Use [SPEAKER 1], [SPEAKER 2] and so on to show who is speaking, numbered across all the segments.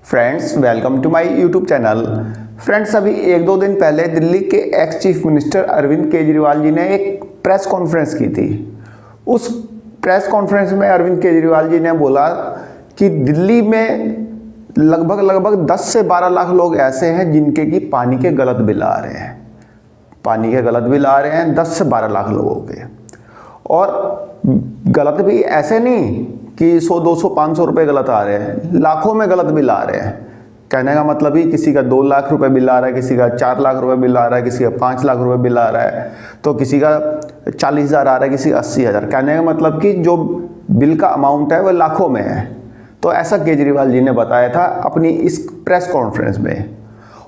[SPEAKER 1] Friends welcome to my YouTube channel. Friends अभी एक दो दिन पहले दिल्ली के ex chief minister Arvind Kejriwal ji ने एक प्रेस कॉन्फ्रेंस की थी। उस प्रेस कॉन्फ्रेंस में अरविंद केजरीवाल जी ने बोला कि दिल्ली में लगभग 10 से 12 लाख लोग ऐसे हैं जिनके की पानी के गलत बिल आ रहे हैं। पानी के गलत बिल आ रहे हैं 10 से 12 लाख लोगों के, और गलत भी ऐसे नहीं कि 100, 200, 500 रुपये गलत आ रहे हैं, लाखों में गलत बिल आ रहे हैं। कहने का मतलब ही किसी का 2 लाख रुपए बिल आ रहा है, किसी का 4 लाख रुपए बिल आ रहा है, किसी का 5 लाख रुपए बिल आ रहा है, तो किसी का 40,000 आ रहा है, किसी का 80,000। कहने का मतलब कि जो बिल का अमाउंट है वह लाखों में है। तो ऐसा केजरीवाल जी ने बताया था अपनी इस प्रेस कॉन्फ्रेंस में।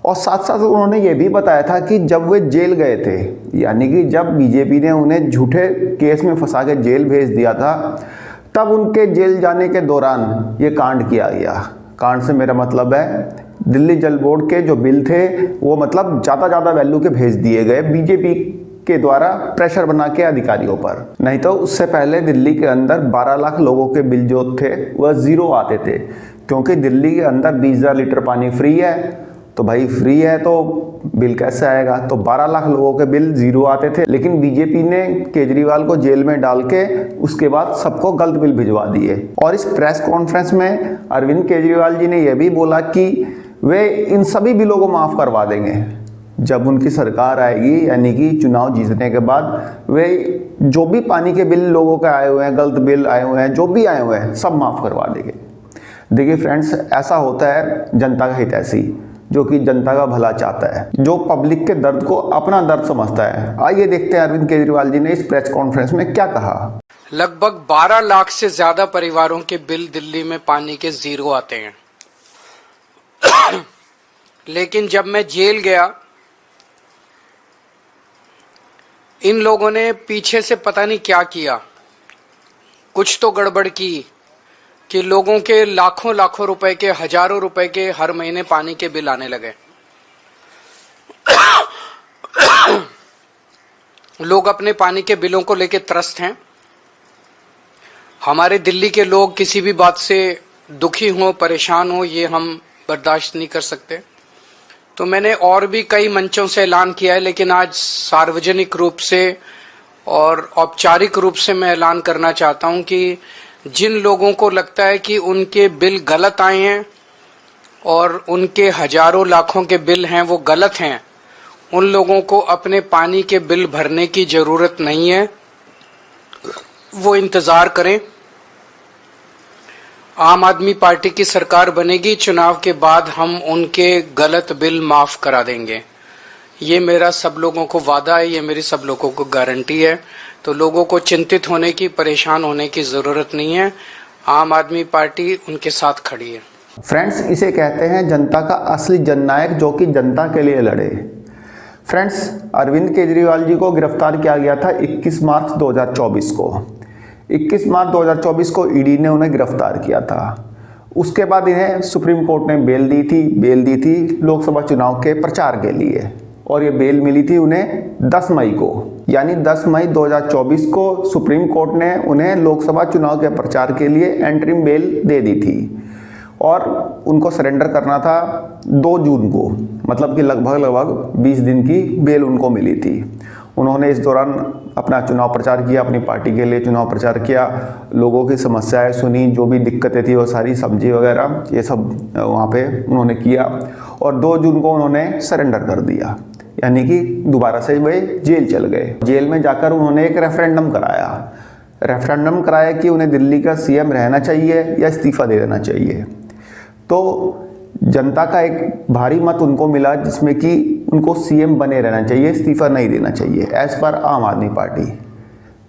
[SPEAKER 1] और साथ साथ उन्होंने ये भी बताया था कि जब वे जेल गए थे, यानी कि जब बीजेपी ने उन्हें झूठे केस में फंसा के जेल भेज दिया था, तब उनके जेल जाने के दौरान ये कांड किया गया। कांड से मेरा मतलब है दिल्ली जल बोर्ड के जो बिल थे वो मतलब ज़्यादा वैल्यू के भेज दिए गए बीजेपी के द्वारा प्रेशर बना के अधिकारियों पर। नहीं तो उससे पहले दिल्ली के अंदर 12 लाख लोगों के बिल जो थे वह ज़ीरो आते थे, क्योंकि दिल्ली के अंदर 20,000 लीटर पानी फ्री है। तो भाई फ्री है तो बिल कैसे आएगा? तो 12 लाख लोगों के बिल ज़ीरो आते थे, लेकिन बीजेपी ने केजरीवाल को जेल में डाल के उसके बाद सबको गलत बिल भिजवा दिए। और इस प्रेस कॉन्फ्रेंस में अरविंद केजरीवाल जी ने यह भी बोला कि वे इन सभी बिलों को माफ़ करवा देंगे जब उनकी सरकार आएगी, यानी कि चुनाव जीतने के बाद वे जो भी पानी के बिल लोगों के आए हुए हैं, गलत बिल आए हुए हैं, जो भी आए हुए हैं, सब माफ़ करवा देंगे। देखिए फ्रेंड्स, ऐसा होता है जनता का हितैषी, जो कि जनता का भला चाहता है, जो पब्लिक के दर्द को अपना दर्द समझता है। आइए देखते हैं अरविंद केजरीवाल जी ने इस प्रेस कॉन्फ्रेंस में क्या कहा।
[SPEAKER 2] लगभग 12 लाख से ज्यादा परिवारों के बिल दिल्ली में पानी के ज़ीरो आते हैं। लेकिन जब मैं जेल गया, इन लोगों ने पीछे से पता नहीं क्या किया, कुछ तो गड़बड़ की कि लोगों के लाखों रुपए के, हजारों रुपए के हर महीने पानी के बिल आने लगे। लोग अपने पानी के बिलों को लेकर त्रस्त हैं। हमारे दिल्ली के लोग किसी भी बात से दुखी हो, परेशान हो, ये हम बर्दाश्त नहीं कर सकते। तो मैंने और भी कई मंचों से ऐलान किया है, लेकिन आज सार्वजनिक रूप से और औपचारिक रूप से मैं ऐलान करना चाहता हूं कि जिन लोगों को लगता है कि उनके बिल गलत आए हैं और उनके हजारों लाखों के बिल हैं वो गलत हैं, उन लोगों को अपने पानी के बिल भरने की जरूरत नहीं है। वो इंतजार करें। आम आदमी पार्टी की सरकार बनेगी, चुनाव के बाद हम उनके गलत बिल माफ करा देंगे। ये मेरा सब लोगों को वादा है, ये मेरी सब लोगों को गारंटी है। तो लोगों को चिंतित होने की, परेशान होने की जरूरत नहीं है। आम आदमी पार्टी उनके साथ खड़ी है।
[SPEAKER 1] फ्रेंड्स, इसे कहते हैं जनता का असली जननायक, जो कि जनता के लिए लड़े। फ्रेंड्स, अरविंद केजरीवाल जी को गिरफ्तार किया गया था 21 मार्च 2024 को। 21 मार्च 2024 को ईडी ने उन्हें गिरफ्तार किया था। उसके बाद इन्हें सुप्रीम कोर्ट ने बेल दी थी लोकसभा चुनाव के प्रचार के लिए, और ये बेल मिली थी उन्हें 10 मई को, यानी 10 मई 2024 को सुप्रीम कोर्ट ने उन्हें लोकसभा चुनाव के प्रचार के लिए एंट्रिम बेल दे दी थी। और उनको सरेंडर करना था 2 जून को, मतलब कि लगभग 20 दिन की बेल उनको मिली थी। उन्होंने इस दौरान अपना चुनाव प्रचार किया, अपनी पार्टी के लिए चुनाव प्रचार किया, लोगों की समस्याएं सुनी, जो भी दिक्कतें थी वो सारी सब्जी वगैरह ये सब वहाँ पे उन्होंने किया, और 2 जून को उन्होंने सरेंडर कर दिया, यानी कि दोबारा से वे जेल चल गए। जेल में जाकर उन्होंने एक रेफरेंडम कराया कि उन्हें दिल्ली का सीएम रहना चाहिए या इस्तीफा दे देना चाहिए। तो जनता का एक भारी मत उनको मिला, जिसमें कि उनको सीएम बने रहना चाहिए, इस्तीफा नहीं देना चाहिए। एज पर आम आदमी पार्टी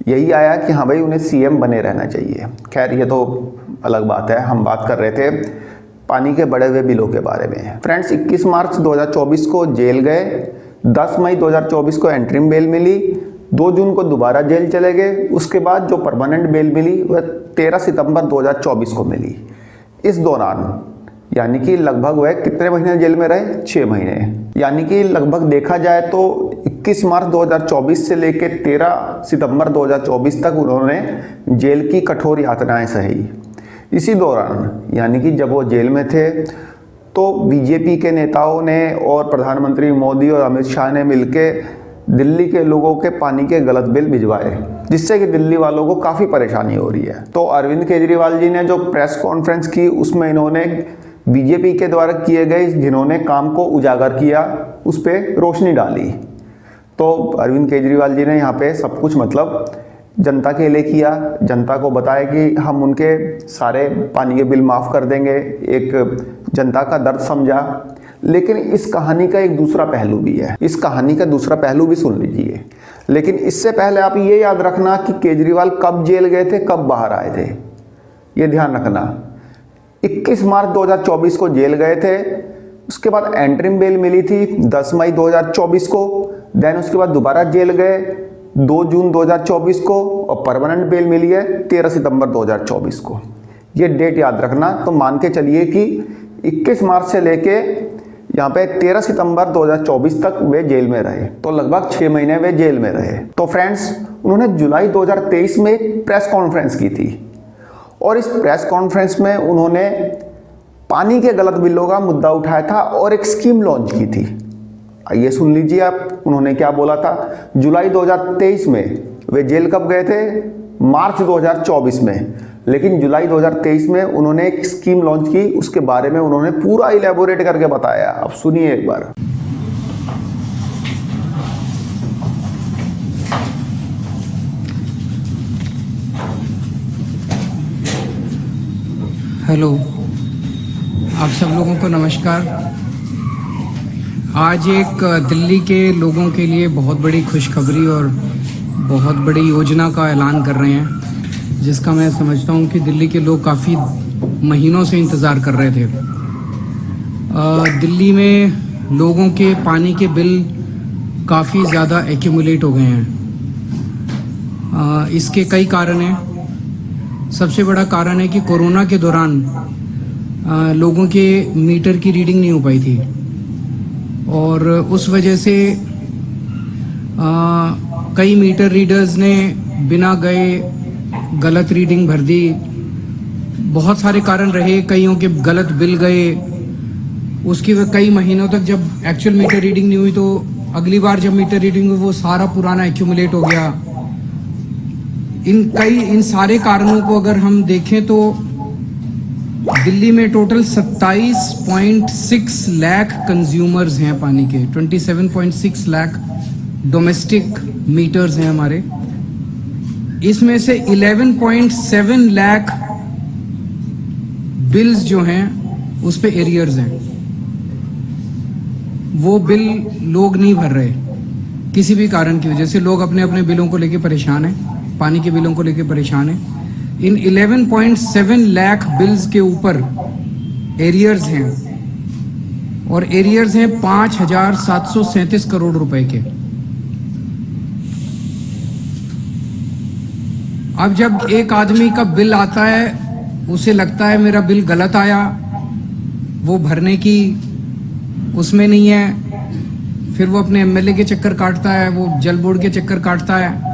[SPEAKER 1] यही आया कि हाँ भाई, उन्हें सीएम बने रहना चाहिए। खैर, ये तो अलग बात है, हम बात कर रहे थे पानी के बढ़े हुए बिलों के बारे में। फ्रेंड्स, 21 मार्च 2024 को जेल गए, 10 मई 2024 को एंट्रिम बेल मिली, 2 जून को दोबारा जेल चले गए। उसके बाद जो परमानेंट बेल मिली वह 13 सितंबर 2024 को मिली। इस दौरान यानी कि लगभग वह कितने महीने जेल में रहे? 6 महीने। यानी कि लगभग देखा जाए तो 21 मार्च 2024 से लेकर 13 सितंबर 2024 तक उन्होंने जेल की कठोर यातनाएं सही। इसी दौरान यानी कि जब वो जेल में थे तो बीजेपी के नेताओं ने और प्रधानमंत्री मोदी और अमित शाह ने मिलकर दिल्ली के लोगों के पानी के गलत बिल भिजवाए, जिससे कि दिल्ली वालों को काफ़ी परेशानी हो रही है। तो अरविंद केजरीवाल जी ने जो प्रेस कॉन्फ्रेंस की उसमें इन्होंने बीजेपी के द्वारा किए गए जिन्होंने काम को उजागर किया उस पर रोशनी डाली। तो अरविंद केजरीवाल जी ने यहाँ पे सब कुछ मतलब जनता के लिए किया, जनता को बताया कि हम उनके सारे पानी के बिल माफ़ कर देंगे, एक जनता का दर्द समझा। लेकिन इस कहानी का एक दूसरा पहलू भी है, इस कहानी का दूसरा पहलू भी सुन लीजिए। लेकिन इससे पहले आप ये याद रखना कि केजरीवाल कब जेल गए थे, कब बाहर आए थे, ये ध्यान रखना। 21 मार्च 2024 को जेल गए थे, उसके बाद एंटरिम बेल मिली थी 10 मई 2024 को, देन उसके बाद दोबारा जेल गए 2 जून 2024 को और परमानेंट बेल मिली है 13 सितंबर 2024 को। ये डेट याद रखना। तो मान के चलिए कि 21 मार्च से लेके यहाँ पे 13 सितंबर 2024 तक वे जेल में रहे, तो लगभग 6 महीने वे जेल में रहे। तो फ्रेंड्स, उन्होंने जुलाई 2023 में एक प्रेस कॉन्फ्रेंस की थी और इस प्रेस कॉन्फ्रेंस में उन्होंने पानी के गलत बिलों का मुद्दा उठाया था और एक स्कीम लॉन्च की थी। आइए सुन लीजिए आप उन्होंने क्या बोला था। जुलाई 2023 में वे जेल कब गए थे? मार्च 2024 में। लेकिन जुलाई 2023 में उन्होंने एक स्कीम लॉन्च की, उसके बारे में उन्होंने पूरा इलेबोरेट करके बताया। अब सुनिए एक बार।
[SPEAKER 2] हेलो, आप सब लोगों को नमस्कार। आज एक दिल्ली के लोगों के लिए बहुत बड़ी खुशखबरी और बहुत बड़ी योजना का ऐलान कर रहे हैं, जिसका मैं समझता हूं कि दिल्ली के लोग काफ़ी महीनों से इंतज़ार कर रहे थे। दिल्ली में लोगों के पानी के बिल काफ़ी ज़्यादा एक्यूमुलेट हो गए हैं। इसके कई कारण हैं। सबसे बड़ा कारण है कि कोरोना के दौरान लोगों के मीटर की रीडिंग नहीं हो पाई थी और उस वजह से कई मीटर रीडर्स ने बिना गए गलत रीडिंग भर दी। बहुत सारे कारण रहे, कईयों के गलत बिल गए। उसकी कई महीनों तक जब एक्चुअल मीटर रीडिंग नहीं हुई तो अगली बार जब मीटर रीडिंग हुई वो सारा पुराना एक्यूमुलेट हो गया। इन सारे कारणों को अगर हम देखें तो दिल्ली में टोटल 27.6 लाख कंज्यूमर्स हैं पानी के। 27.6 लाख डोमेस्टिक मीटर्स हैं हमारे। इसमें से 11.7 लाख बिल्स जो हैं उस पे एरियर्स हैं। वो बिल लोग नहीं भर रहे किसी भी कारण की वजह से। लोग अपने अपने बिलों को लेके परेशान हैं, पानी के बिलों को लेके परेशान हैं। इन 11.7 लाख बिल्स के ऊपर एरियर्स हैं और एरियर्स हैं 5,737 करोड़ रुपए के। अब जब एक आदमी का बिल आता है, उसे लगता है मेरा बिल गलत आया, वो भरने की उसमें नहीं है, फिर वो अपने एमएलए के चक्कर काटता है, वो जल बोर्ड के चक्कर काटता है।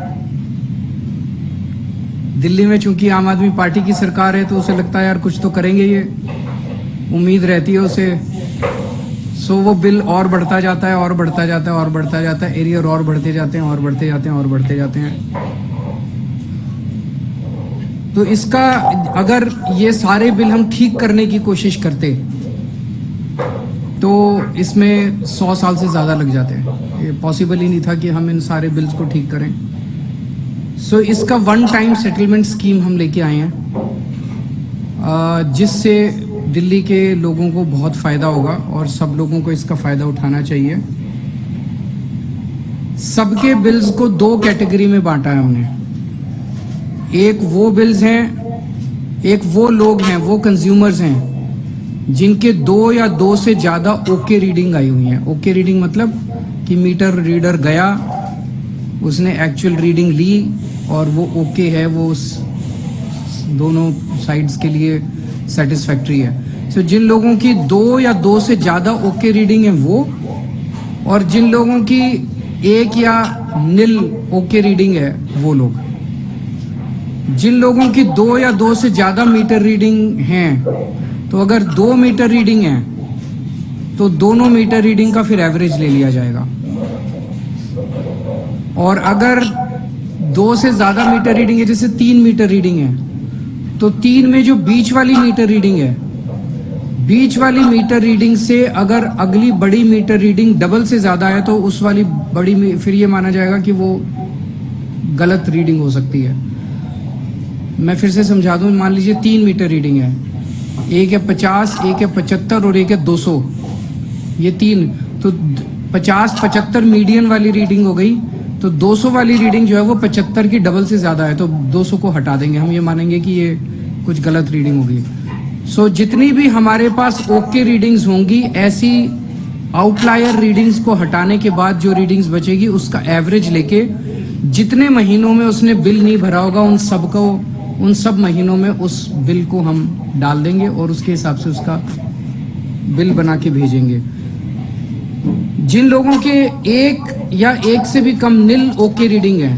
[SPEAKER 2] दिल्ली में चूंकि आम आदमी पार्टी की सरकार है तो उसे लगता है यार कुछ तो करेंगे ये, उम्मीद रहती है उसे। सो वो बिल और बढ़ता जाता है और बढ़ता जाता है और बढ़ता जाता है, एरियर और बढ़ते जाते हैं और बढ़ते जाते हैं और बढ़ते जाते हैं। तो इसका अगर ये सारे बिल हम ठीक करने की कोशिश करते तो इसमें 100 साल से ज़्यादा लग जाते हैं। ये पॉसिबल ही नहीं था कि हम इन सारे बिल्स को ठीक करें। सो इसका वन टाइम सेटलमेंट स्कीम हम लेके आए हैं, जिससे दिल्ली के लोगों को बहुत फ़ायदा होगा और सब लोगों को इसका फ़ायदा उठाना चाहिए। सबके बिल्स को 2 कैटेगरी में बांटा है हमने। एक वो बिल्स हैं, एक वो लोग हैं, वो कंज्यूमर्स हैं जिनके 2 या 2 से ज़्यादा ओके रीडिंग आई हुई हैं। ओके रीडिंग मतलब कि मीटर रीडर गया, उसने एक्चुअल रीडिंग ली और वो ओके है, वो दोनों साइड्स के लिए सेटिस्फैक्ट्री है। सो जिन लोगों की 2 या 2 से ज़्यादा ओके रीडिंग है वो, और जिन लोगों की 1 या नील ओके रीडिंग है वो लोग। जिन लोगों की 2 या 2 से ज़्यादा मीटर रीडिंग हैं, तो अगर 2 मीटर रीडिंग है तो दोनों मीटर रीडिंग का फिर एवरेज ले लिया जाएगा। और अगर 2 से ज़्यादा मीटर रीडिंग है, जैसे 3 मीटर रीडिंग है, तो 3 में जो बीच वाली मीटर रीडिंग है, बीच वाली मीटर रीडिंग से अगर अगली बड़ी मीटर रीडिंग डबल से ज़्यादा है तो उस वाली बड़ी फिर ये माना जाएगा कि वो गलत रीडिंग हो सकती है। मैं फिर से समझा दूं, मान लीजिए 3 मीटर रीडिंग है, एक है 50, एक है 75 और एक है 200, ये 3, तो 50-75 मीडियन वाली रीडिंग हो गई, तो 200 वाली रीडिंग जो है वो 75 की डबल से ज़्यादा है, तो 200 को हटा देंगे, हम ये मानेंगे कि ये कुछ गलत रीडिंग होगी। सो जितनी भी हमारे पास ओके रीडिंग्स होंगी, ऐसी आउटलायर रीडिंग्स को हटाने के बाद जो रीडिंग्स बचेगी उसका एवरेज लेके जितने महीनों में उसने बिल नहीं भरा होगा उन सब महीनों में उस बिल को हम डाल देंगे और उसके हिसाब से उसका बिल बना के भेजेंगे। जिन लोगों के एक या एक से भी कम नील ओके रीडिंग है,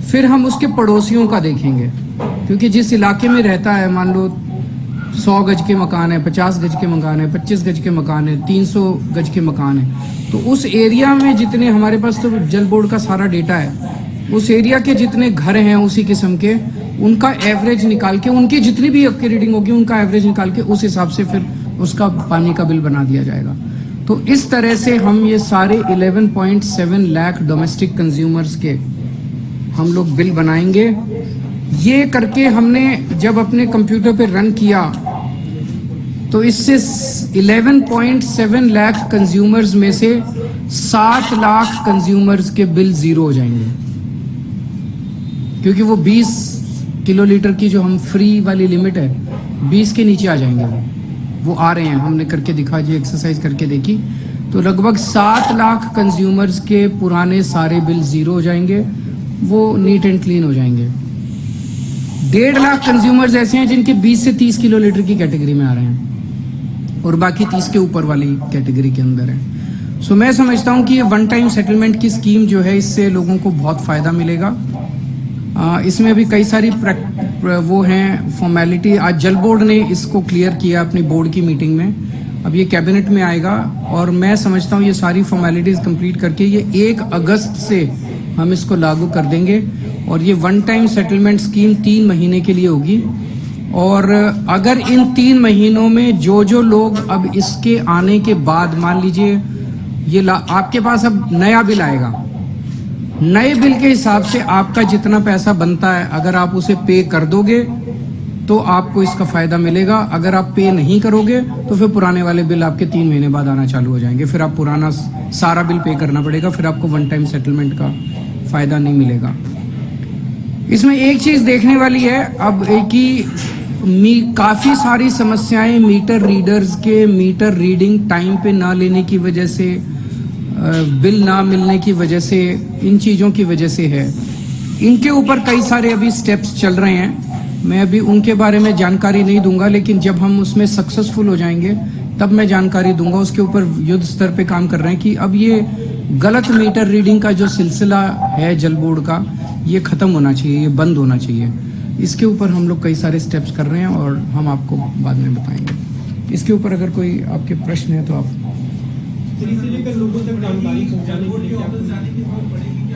[SPEAKER 2] फिर हम उसके पड़ोसियों का देखेंगे, क्योंकि जिस इलाके में रहता है, मान लो 100 गज के मकान है, 50 गज के मकान है, 25 गज के मकान है, 300 गज के मकान है, तो उस एरिया में जितने हमारे पास तो जल बोर्ड का सारा डेटा है, उस एरिया के जितने घर हैं उसी किस्म के, उनका एवरेज निकाल के, उनकी जितनी भी ओके रीडिंग होगी उनका एवरेज निकाल के उस हिसाब से फिर उसका पानी का बिल बना दिया जाएगा। तो इस तरह से हम ये सारे 11.7 लाख डोमेस्टिक कंज्यूमर्स के हम लोग बिल बनाएंगे। ये करके हमने जब अपने कंप्यूटर पे रन किया तो इससे 11.7 लाख कंज्यूमर्स में से 7 लाख कंज्यूमर्स के बिल ज़ीरो हो जाएंगे, क्योंकि वो 20 किलोलीटर की जो हम फ्री वाली लिमिट है 20 के नीचे आ जाएंगे। वो आ रहे हैं, हमने करके दिखा, जी एक्सरसाइज करके देखी, तो लगभग 7 लाख कंज्यूमर्स के पुराने सारे बिल ज़ीरो हो जाएंगे, वो नीट एंड क्लीन हो जाएंगे। 1.5 लाख कंज्यूमर्स ऐसे हैं जिनके 20 से 30 किलोलीटर की कैटेगरी में आ रहे हैं और बाकी 30 के ऊपर वाली कैटेगरी के अंदर है। सो मैं समझता हूँ कि ये वन टाइम सेटलमेंट की स्कीम जो है, इससे लोगों को बहुत फ़ायदा मिलेगा। इसमें अभी कई सारी वो हैं फॉर्मेलिटी, आज जल बोर्ड ने इसको क्लियर किया अपनी बोर्ड की मीटिंग में, अब ये कैबिनेट में आएगा और मैं समझता हूँ ये सारी फॉर्मेलिटीज़ कंप्लीट करके ये 1 अगस्त से हम इसको लागू कर देंगे और ये वन टाइम सेटलमेंट स्कीम 3 महीने के लिए होगी। और अगर इन 3 महीनों में जो लोग अब इसके आने के बाद, मान लीजिए ये आपके पास अब नया बिल आएगा, नए बिल के हिसाब से आपका जितना पैसा बनता है अगर आप उसे पे कर दोगे तो आपको इसका फ़ायदा मिलेगा। अगर आप पे नहीं करोगे तो फिर पुराने वाले बिल आपके 3 महीने बाद आना चालू हो जाएंगे, फिर आप पुराना सारा बिल पे करना पड़ेगा, फिर आपको वन टाइम सेटलमेंट का फ़ायदा नहीं मिलेगा। इसमें एक चीज़ देखने वाली है अब कि काफ़ी सारी समस्याएं मीटर रीडर्स के मीटर रीडिंग टाइम पे ना लेने की वजह से, बिल ना मिलने की वजह से, इन चीज़ों की वजह से है। इनके ऊपर कई सारे अभी स्टेप्स चल रहे हैं, मैं अभी उनके बारे में जानकारी नहीं दूंगा, लेकिन जब हम उसमें सक्सेसफुल हो जाएंगे तब मैं जानकारी दूंगा। उसके ऊपर युद्ध स्तर पे काम कर रहे हैं कि अब ये गलत मीटर रीडिंग का जो सिलसिला है जल बोर्ड का, ये ख़त्म होना चाहिए, ये बंद होना चाहिए। इसके ऊपर हम लोग कई सारे स्टेप्स कर रहे हैं और हम आपको बाद में बताएंगे। इसके ऊपर अगर कोई आपके प्रश्न है तो आप
[SPEAKER 3] लोगों तक जानकारी पहुंचाने के लिए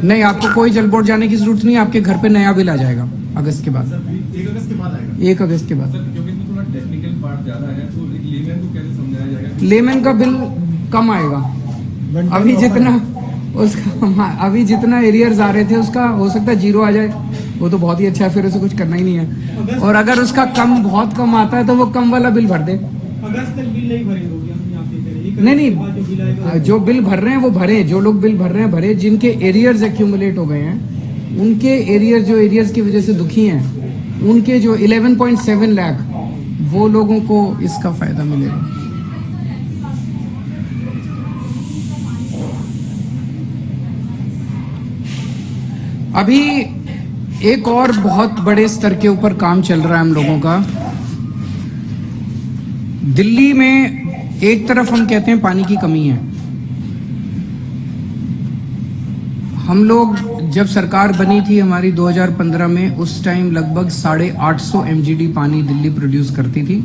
[SPEAKER 2] नहीं, आपको कोई जल बोर्ड जाने की जरूरत नहीं, आपके घर पे नया बिल आ जाएगा अगस्त के बाद।
[SPEAKER 3] 1 अगस्त के बाद आएगा।
[SPEAKER 2] 1 अगस्त के बाद।
[SPEAKER 3] क्योंकि इसमें थोड़ा टेक्निकल पार्ट ज्यादा है, तो एक लेमैन को कैसे समझाया जाएगा?
[SPEAKER 2] लेमैन का बिल कम आएगा। अभी जितना एरियर्स आ रहे थे उसका हो सकता है 0 आ जाए, वो तो बहुत ही अच्छा है, फिर उसे कुछ करना ही नहीं है। और अगर उसका बहुत कम आता है तो वो कम वाला बिल भर दे।
[SPEAKER 3] अगस्त तक बिल नहीं भरेंगे
[SPEAKER 2] नहीं, जो बिल भर रहे हैं वो भरे, जो लोग बिल भर रहे हैं भरे, जिनके एरियर्स एक्यूमुलेट हो गए हैं उनके एरियर्स, जो एरियर्स की वजह से दुखी हैं, उनके जो 11.7 लाख वो लोगों को इसका फायदा मिलेगा। अभी एक और बहुत बड़े स्तर के ऊपर काम चल रहा है हम लोगों का। दिल्ली में एक तरफ हम कहते हैं पानी की कमी है। हम लोग जब सरकार बनी थी हमारी 2015 में, उस टाइम लगभग 850 MGD पानी दिल्ली प्रोड्यूस करती थी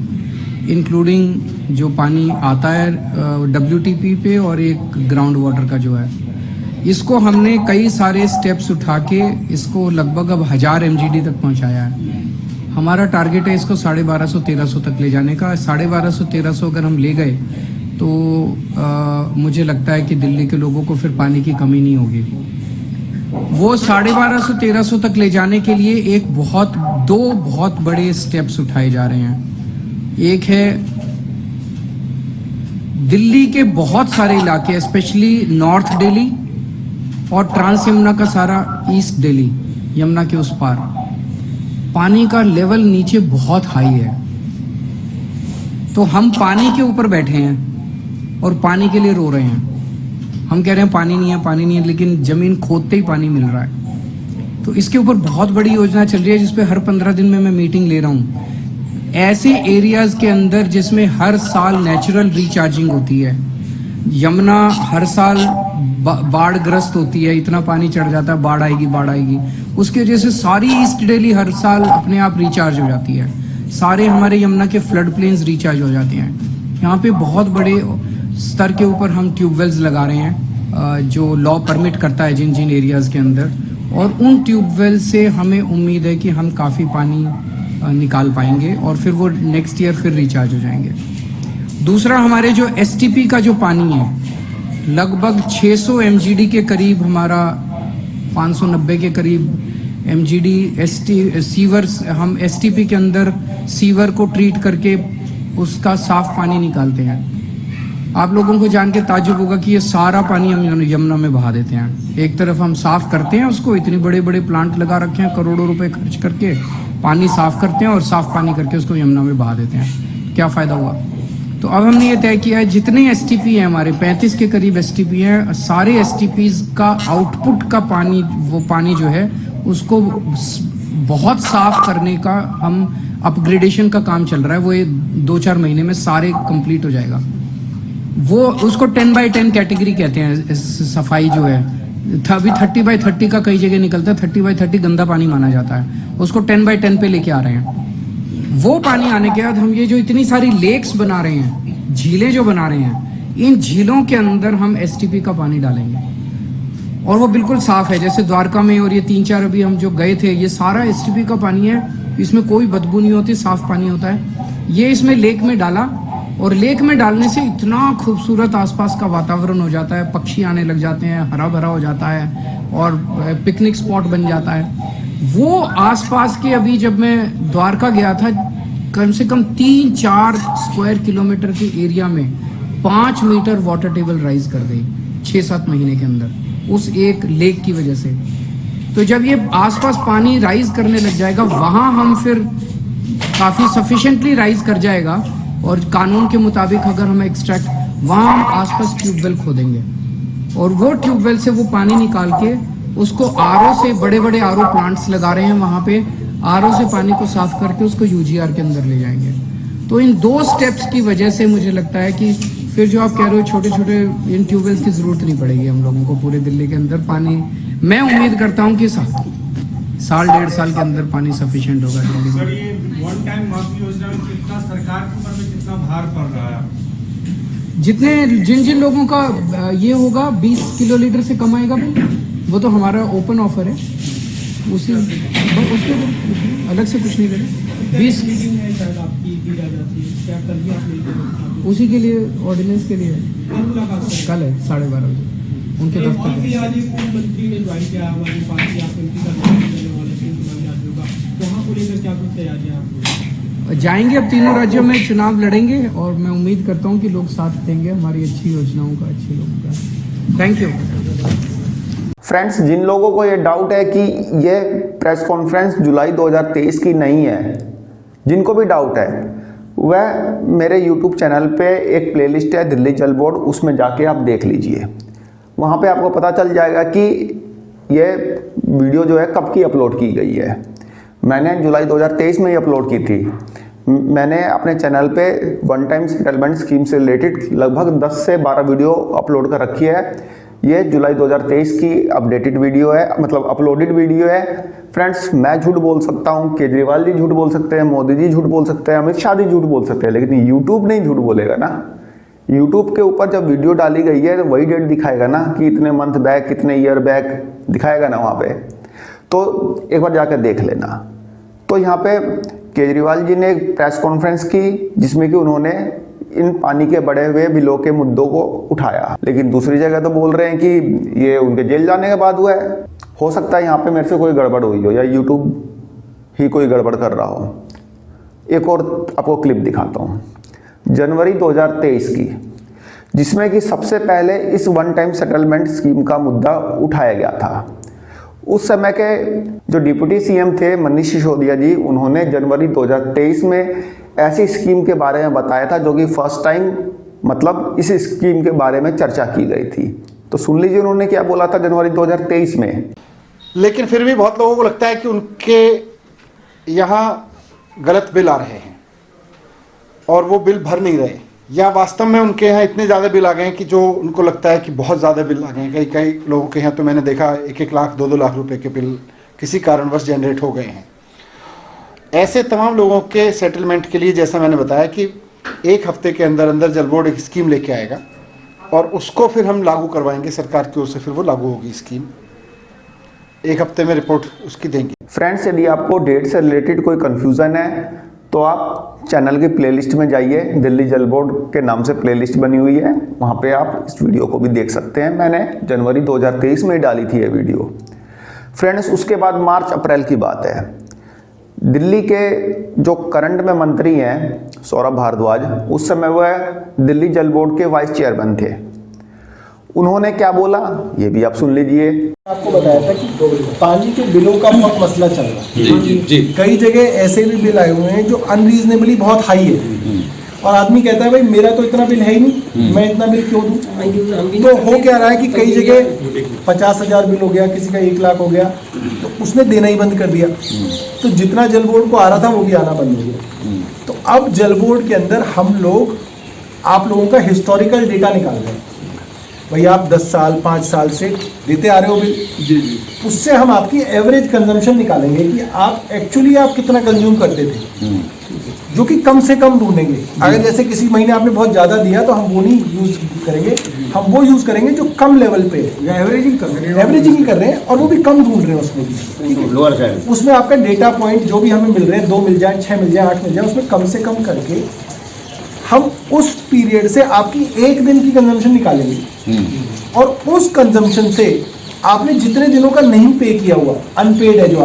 [SPEAKER 2] इंक्लूडिंग जो पानी आता है WTP पे और एक ग्राउंड वाटर का जो है, इसको हमने कई सारे स्टेप्स उठा के इसको लगभग अब 1000 MGD तक पहुंचाया है। हमारा टारगेट है इसको 1250-1300 तक ले जाने का। 1250-1300 अगर हम ले गए तो मुझे लगता है कि दिल्ली के लोगों को फिर पानी की कमी नहीं होगी। वो 1250-1300 तक ले जाने के लिए दो बहुत बड़े स्टेप्स उठाए जा रहे हैं। एक है दिल्ली के बहुत सारे इलाके, स्पेशली नॉर्थ दिल्ली और ट्रांस यमुना का सारा ईस्ट दिल्ली, यमुना के उस पार पानी का लेवल नीचे बहुत हाई है। तो हम पानी के ऊपर बैठे हैं और पानी के लिए रो रहे हैं। हम कह रहे हैं पानी नहीं है, लेकिन जमीन खोदते ही पानी मिल रहा है। तो इसके ऊपर बहुत बड़ी योजना चल रही है, जिसपे हर 15 दिन में मैं मीटिंग ले रहा हूँ। ऐसे एरियाज के अंदर जिसमें हर साल नेचुरल रिचार्जिंग होती है। यमुना हर साल बाढ़ ग्रस्त होती है, इतना पानी चढ़ जाता है, बाढ़ आएगी। उसकी वजह से सारी ईस्ट दिल्ली हर साल अपने आप रिचार्ज हो जाती है। सारे हमारे यमुना के फ्लड प्लेन्स रिचार्ज हो जाते हैं। यहाँ पे बहुत बड़े स्तर के ऊपर हम ट्यूबवेल्स लगा रहे हैं, जो लॉ परमिट करता है जिन एरियाज के अंदर, और उन ट्यूबवेल से हमें उम्मीद है कि हम काफ़ी पानी निकाल पाएंगे और फिर वो नेक्स्ट ईयर फिर रिचार्ज हो जाएंगे। दूसरा, हमारे जो STP का जो पानी है, लगभग 600 MGD के करीब, हमारा 590 के करीब MGD सीवर, हम STP के अंदर सीवर को ट्रीट करके उसका साफ पानी निकालते हैं। आप लोगों को जान के ताज्जुब होगा कि ये सारा पानी हम यमुना में बहा देते हैं। एक तरफ हम साफ करते हैं उसको, इतने बड़े बड़े प्लांट लगा रखे हैं, करोड़ों रुपए खर्च करके पानी साफ करते हैं और साफ पानी करके उसको यमुना में बहा देते हैं। क्या फ़ायदा हुआ? तो अब हमने ये तय किया है, जितने STP हैं हमारे 35 के करीब STP हैं, सारे STPs का आउटपुट का पानी, वो पानी जो है उसको बहुत साफ करने का हम अपग्रेडेशन का काम चल रहा है। वो ये 2-4 महीने में सारे कंप्लीट हो जाएगा। वो उसको 10x10 कैटेगरी कहते हैं। सफाई जो है अभी 30x30 का कई जगह निकलता है, 30x30 गंदा पानी माना जाता है, उसको 10x10 पे लेके आ रहे हैं। वो पानी आने के बाद हम ये जो इतनी सारी लेक्स बना रहे हैं, झीलें जो बना रहे हैं, इन झीलों के अंदर हम STP का पानी डालेंगे और वो बिल्कुल साफ है। जैसे द्वारका में और ये 3-4 अभी हम जो गए थे, ये सारा STP का पानी है, इसमें कोई बदबू नहीं होती, साफ पानी होता है। ये इसमें लेक में डाला और लेक में डालने से इतना खूबसूरत आसपास का वातावरण हो जाता है, पक्षी आने लग जाते हैं, हरा भरा हो जाता है और पिकनिक स्पॉट बन जाता है। वो आसपास के, अभी जब मैं द्वारका गया था, कम से कम 3-4 स्क्वायर किलोमीटर के एरिया में 5 मीटर वाटर टेबल राइज कर गई 6-7 महीने के अंदर, उस एक लेक की वजह से। तो जब ये आसपास पानी राइज करने लग जाएगा, वहाँ हम फिर काफ़ी सफिशिएंटली राइज कर जाएगा और कानून के मुताबिक अगर हम एक्सट्रैक्ट, वहाँ हम आसपास ट्यूबवेल खोदेंगे और वो ट्यूबवेल से वो पानी निकाल के उसको RO से, बड़े बड़े RO प्लांट्स लगा रहे हैं वहाँ पे, RO से पानी को साफ करके उसको UGR के अंदर ले जाएंगे। तो इन 2 स्टेप्स की वजह से मुझे लगता है कि फिर जो आप कह रहे हो छोटे छोटे इन ट्यूबवेल्स की ज़रूरत नहीं पड़ेगी हम लोगों को पूरे दिल्ली के अंदर पानी। मैं उम्मीद करता हूँ कि साल 1.5 साल के अंदर पानी सफिशिएंट होगा दिल्ली में।
[SPEAKER 3] सर, ये वन टाइम माफी योजना में कितना सरकार के ऊपर में कितना भार पड़ रहा है?
[SPEAKER 2] जिन लोगों का ये होगा 20 किलो लीटर से कम आएगा भाई, वो तो हमारा ओपन ऑफर है, उसके अलग से कुछ नहीं करें। 20 उसी के लिए, ऑर्डिनेंस के लिए कल है 12:30 बजे उनके दफ्तर जाएंगे। अब तीनों राज्यों में चुनाव लड़ेंगे और मैं उम्मीद करता हूं कि लोग साथ देंगे हमारी अच्छी योजनाओं का, अच्छे लोगों का। Thank you.
[SPEAKER 1] फ्रेंड्स, जिन लोगों को ये डाउट है कि ये प्रेस कॉन्फ्रेंस जुलाई 2023 की नहीं है, जिनको भी डाउट है, वह मेरे YouTube चैनल पे एक प्लेलिस्ट है दिल्ली जल बोर्ड, उसमें जाके आप देख लीजिए। वहाँ पे आपको पता चल जाएगा कि ये वीडियो जो है कब की अपलोड की गई है। मैंने जुलाई 2023 में ही अपलोड की थी। मैंने अपने चैनल पे वन टाइम सेटलमेंट स्कीम से रिलेटेड लगभग 10 से 12 वीडियो अपलोड कर रखी है। ये जुलाई 2023 की अपडेटेड वीडियो है, मतलब अपलोडेड वीडियो है। फ्रेंड्स, मैं झूठ बोल सकता हूँ, केजरीवाल जी झूठ बोल सकते हैं, मोदी जी झूठ बोल सकते हैं, अमित शाह जी झूठ बोल सकते हैं, लेकिन यूट्यूब नहीं झूठ बोलेगा ना। यूट्यूब के ऊपर जब वीडियो डाली गई है तो वही डेट दिखाएगा ना कि इतने मंथ बैक, कितने ईयर बैक दिखाएगा ना वहाँ पे। तो एक बार जाकर देख लेना। तो यहाँ पे केजरीवाल जी ने एक प्रेस कॉन्फ्रेंस की जिसमें कि उन्होंने इन पानी के बढ़े हुए बिलों के मुद्दों को उठाया, लेकिन दूसरी जगह तो बोल रहे हैं कि ये उनके जेल जाने के बाद हुआ है। हो सकता है यहाँ पे मेरे से कोई गड़बड़ हुई हो या यूट्यूब ही कोई गड़बड़ कर रहा हो। एक और आपको क्लिप दिखाता हूँ जनवरी 2023 की, जिसमें कि सबसे पहले इस वन टाइम सेटलमेंट स्कीम का मुद्दा उठाया गया था। उस समय के जो डिप्टी सीएम थे मनीष सिसोदिया जी, उन्होंने जनवरी 2023 में ऐसी स्कीम के बारे में बताया था जो कि फर्स्ट टाइम मतलब इस स्कीम के बारे में चर्चा की गई थी। तो सुन लीजिए उन्होंने क्या बोला था जनवरी 2023 में।
[SPEAKER 4] लेकिन फिर भी बहुत लोगों को लगता है कि उनके यहाँ गलत बिल आ रहे हैं और वो बिल भर नहीं रहे, या वास्तव में उनके यहाँ इतने ज़्यादा बिल आ गए हैं कि जो उनको लगता है कि बहुत ज़्यादा बिल आ गए हैं। कई लोगों के यहाँ तो मैंने देखा 1-1 लाख 2-2 लाख रुपए के बिल किसी कारणवश जनरेट हो गए हैं। ऐसे तमाम लोगों के सेटलमेंट के लिए जैसा मैंने बताया कि 1 हफ्ते के अंदर अंदर जल बोर्ड एक स्कीम लेके आएगा और उसको फिर हम लागू करवाएंगे सरकार की ओर से, फिर वो लागू होगी स्कीम। 1 हफ्ते में रिपोर्ट उसकी देंगे।
[SPEAKER 1] फ्रेंड्स, यदि आपको डेट से रिलेटेड कोई कंफ्यूजन है तो आप चैनल की प्लेलिस्ट में जाइए, दिल्ली जल बोर्ड के नाम से प्लेलिस्ट बनी हुई है, वहाँ पे आप इस वीडियो को भी देख सकते हैं। मैंने जनवरी 2023 में डाली थी ये वीडियो। फ्रेंड्स, उसके बाद मार्च अप्रैल की बात है। दिल्ली के जो करंट में मंत्री हैं सौरभ भारद्वाज, उस समय वह दिल्ली जल बोर्ड के वाइस चेयरमैन थे। उन्होंने क्या बोला ये भी आप सुन लीजिए।
[SPEAKER 5] आपको बताया था कि पानी के बिलों का बहुत मसला चल रहा है।
[SPEAKER 6] जी।
[SPEAKER 5] कई जगह ऐसे भी बिल आए हुए हैं जो अनरीजनेबली बहुत हाई है और आदमी कहता है भाई मेरा तो इतना बिल है ही नहीं, मैं इतना बिल क्यों दूं। तो हो क्या रहा है कि कई जगह 50,000 बिल हो गया, किसी का 1 लाख हो गया, तो उसने देना ही बंद कर दिया। तो जितना जल बोर्ड को आ रहा था वो भी आना बंद हो गया। तो अब जल बोर्ड के अंदर हम लोग आप लोगों का हिस्टोरिकल डेटा निकाल रहे हैं। भाई आप 10 साल 5 साल से देते आ रहे हो बिल, उससे हम आपकी एवरेज कंजम्पशन निकालेंगे कि आप एक्चुअली आप कितना कंज्यूम करते थे, जो कि कम से कम ढूंढेंगे। अगर जैसे किसी महीने आपने बहुत ज़्यादा दिया तो हम वो नहीं यूज़ करेंगे, हम वो यूज़ करेंगे जो कम लेवल पे है, एवरेजिंग कर रहे हैं और वो भी कम ढूंढ रहे हैं उसमें भी, ठीक है। उसमें आपका डेटा पॉइंट जो भी हमें मिल रहे हैं 2 मिल जाए, 6 मिल जाए, 8 मिल जाए, उसमें कम से कम करके हम उस पीरियड से आपकी 1 दिन की कंजम्पशन निकालेंगे और उस कंजम्पशन से आपने जितने दिनों का नहीं पे किया हुआ, अनपेड है जो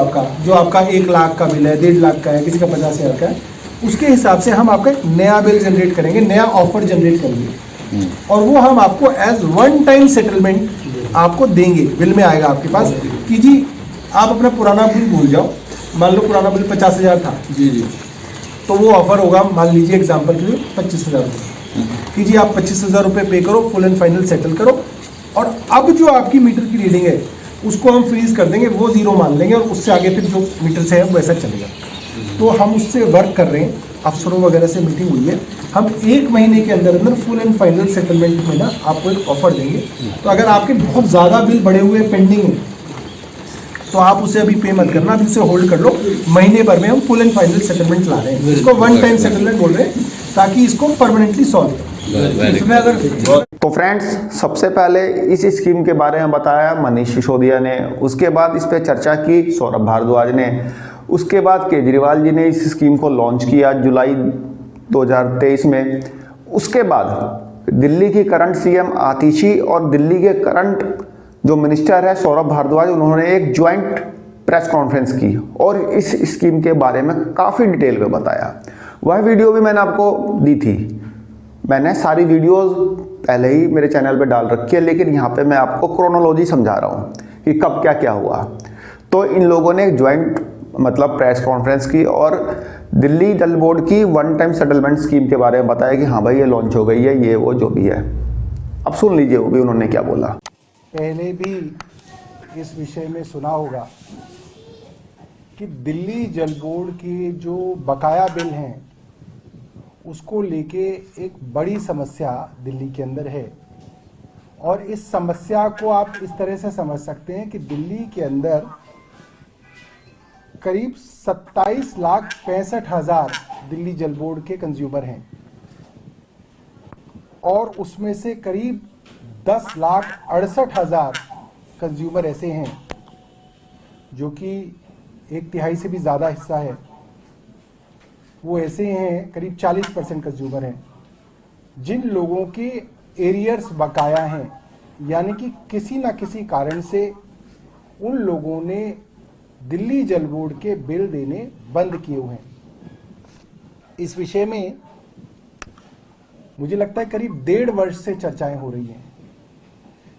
[SPEAKER 5] आपका 1 लाख का बिल है, 1.5 लाख का है, किसी का 50,000 का है, उसके हिसाब से हम आपका एक नया बिल जनरेट करेंगे, नया ऑफर जनरेट करेंगे और वो हम आपको एज वन टाइम सेटलमेंट आपको देंगे। बिल में आएगा आपके पास कि जी आप अपना पुराना बिल भूल जाओ। मान लो पुराना बिल 50,000 था, जी, तो वो ऑफर होगा मान लीजिए एग्जाम्पल के लिए 25,000 रुपये कि जी आप 25,000 रुपये पे करो, फुल एंड फाइनल सेटल करो और अब जो आपकी मीटर की रीडिंग है उसको हम फ्रीज कर देंगे, वो 0 मान लेंगे और उससे आगे फिर जो मीटर से है वैसा चलेगा। तो हम उससे वर्क कर रहे हैं, अफसरों वगैरह से मीटिंग हुई है, हम 1 महीने के अंदर अंदर फुल एंड फाइनल सेटलमेंट में ना आपको एक ऑफर देंगे। तो अगर आपके बहुत ज़्यादा बिल बढ़े हुए पेंडिंग है तो आप उसे अभी पे मत करना, अभी उसे होल्ड कर लो। महीने भर में हम फुल एंड फाइनल सेटलमेंट ला रहे हैं, इसको वन टाइम सेटलमेंट बोल रहे हैं ताकि इसको परमानेंटली सॉल्व करें।
[SPEAKER 1] तो फ्रेंड्स, सबसे पहले इस स्कीम के बारे में बताया मनीष सिसोदिया ने, उसके बाद इस पर चर्चा की सौरभ भारद्वाज ने, उसके बाद केजरीवाल जी ने इस स्कीम को लॉन्च किया जुलाई 2023 में। उसके बाद दिल्ली की करंट सीएम आतिशी और दिल्ली के करंट जो मिनिस्टर है सौरभ भारद्वाज, उन्होंने एक ज्वाइंट प्रेस कॉन्फ्रेंस की और इस स्कीम के बारे में काफ़ी डिटेल में बताया। वह वीडियो भी मैंने आपको दी थी। मैंने सारी वीडियोस पहले ही मेरे चैनल पे डाल रखी है, लेकिन यहाँ पे मैं आपको क्रोनोलॉजी समझा रहा हूँ कि कब क्या क्या हुआ। तो इन लोगों ने एक ज्वाइंट मतलब प्रेस कॉन्फ्रेंस की और दिल्ली जल बोर्ड की वन टाइम सेटलमेंट स्कीम के बारे में बताया कि हाँ भाई ये लॉन्च हो गई है, ये वो जो भी है। अब सुन लीजिए वो भी उन्होंने क्या बोला।
[SPEAKER 5] पहले भी इस विषय में सुना होगा कि दिल्ली जल बोर्ड के जो बकाया बिल हैं उसको लेके एक बड़ी समस्या दिल्ली के अंदर है
[SPEAKER 4] और इस समस्या को आप इस तरह से समझ सकते हैं कि दिल्ली के अंदर करीब 27,65,000 दिल्ली जल बोर्ड के कंज्यूमर हैं और उसमें से करीब 10,68,000 कंज्यूमर ऐसे हैं जो कि 1/3 से भी ज़्यादा हिस्सा है, वो ऐसे हैं, करीब 40% कंज्यूमर हैं जिन लोगों के एरियर्स बकाया हैं, यानी कि किसी ना किसी कारण से उन लोगों ने दिल्ली जल बोर्ड के बिल देने बंद किए हुए हैं। इस विषय में मुझे लगता है करीब 1.5 वर्ष से चर्चाएं हो रही हैं।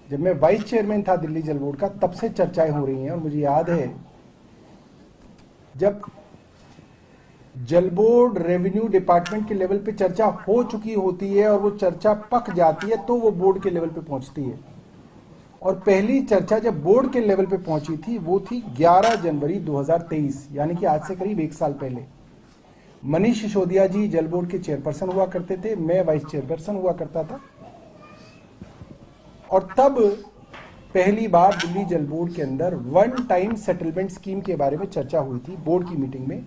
[SPEAKER 4] जब मैं वाइस चेयरमैन था दिल्ली जल बोर्ड का, तब से चर्चाएं हो रही हैं और मुझे याद है जब जल बोर्ड रेवेन्यू डिपार्टमेंट के लेवल पे चर्चा हो चुकी होती है और वो चर्चा पक जाती है तो वो बोर्ड के लेवल पे पहुंचती है। और पहली चर्चा जब बोर्ड के लेवल पे पहुंची थी वो थी 11 जनवरी 2023, यानी कि आज से करीब 1 साल पहले। मनीष सिसोदिया जी जल बोर्ड के चेयरपर्सन हुआ करते थे, मैं वाइस चेयरपर्सन हुआ करता था और तब पहली बार दिल्ली जल बोर्ड के अंदर वन टाइम सेटलमेंट स्कीम के बारे में चर्चा हुई थी बोर्ड की मीटिंग में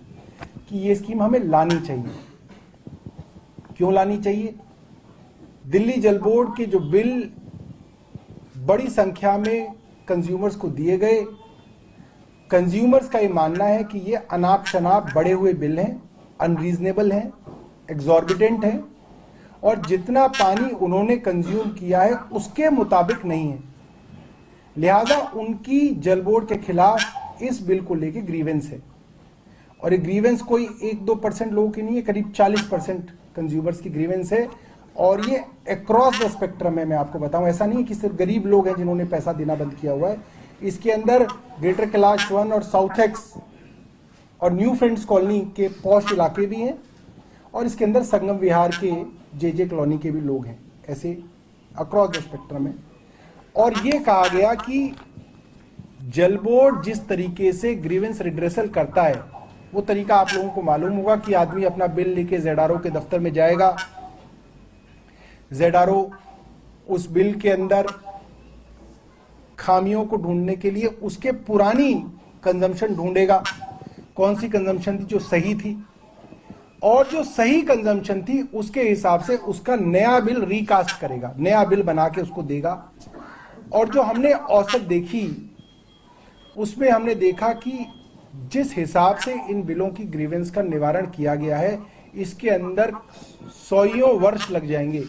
[SPEAKER 4] कि ये स्कीम हमें लानी चाहिए। क्यों लानी चाहिए? दिल्ली जल बोर्ड के जो बिल बड़ी संख्या में कंज्यूमर्स को दिए गए, कंज्यूमर्स का ये मानना है कि ये अनाप शनाप बढ़े हुए बिल हैं, अनरीजनेबल हैं, एग्जॉर्बिटेंट हैं और जितना पानी उन्होंने कंज्यूम किया है उसके मुताबिक नहीं है। लिहाजा उनकी जल बोर्ड के खिलाफ इस बिल को लेके ग्रीवेंस है और ये ग्रीवेंस कोई 1-2% लोगों की नहीं है, करीब 40% कंज्यूमर्स की ग्रीवेंस है और ये अक्रॉस द स्पेक्ट्रम है। मैं आपको बताऊं, ऐसा नहीं है कि सिर्फ गरीब लोग हैं जिन्होंने पैसा देना बंद किया हुआ है। इसके अंदर ग्रेटर कैलाश 1 और साउथ एक्स और न्यू फ्रेंड्स कॉलोनी के पॉश इलाके भी हैं और इसके अंदर संगम विहार के जे कॉलोनी के भी लोग हैं, ऐसे अक्रॉस द स्पेक्ट्रम है। और ये कहा गया कि जल बोर्ड जिस तरीके से ग्रीवेंस रिड्रेसल करता है वो तरीका आप लोगों को मालूम होगा कि आदमी अपना बिल लेके ZRO के दफ्तर में जाएगा, ZRO उस बिल के अंदर खामियों को ढूंढने के लिए उसके पुरानी कंजम्पशन ढूंढेगा, कौन सी कंजम्पशन थी जो सही थी और जो सही कंजम्पशन थी उसके हिसाब से उसका नया बिल रिकास्ट करेगा, नया बिल बना के उसको देगा। और जो हमने औसत देखी उसमें हमने देखा कि जिस हिसाब से इन बिलों की ग्रीवेंस का निवारण किया गया है इसके अंदर 100 वर्ष लग जाएंगे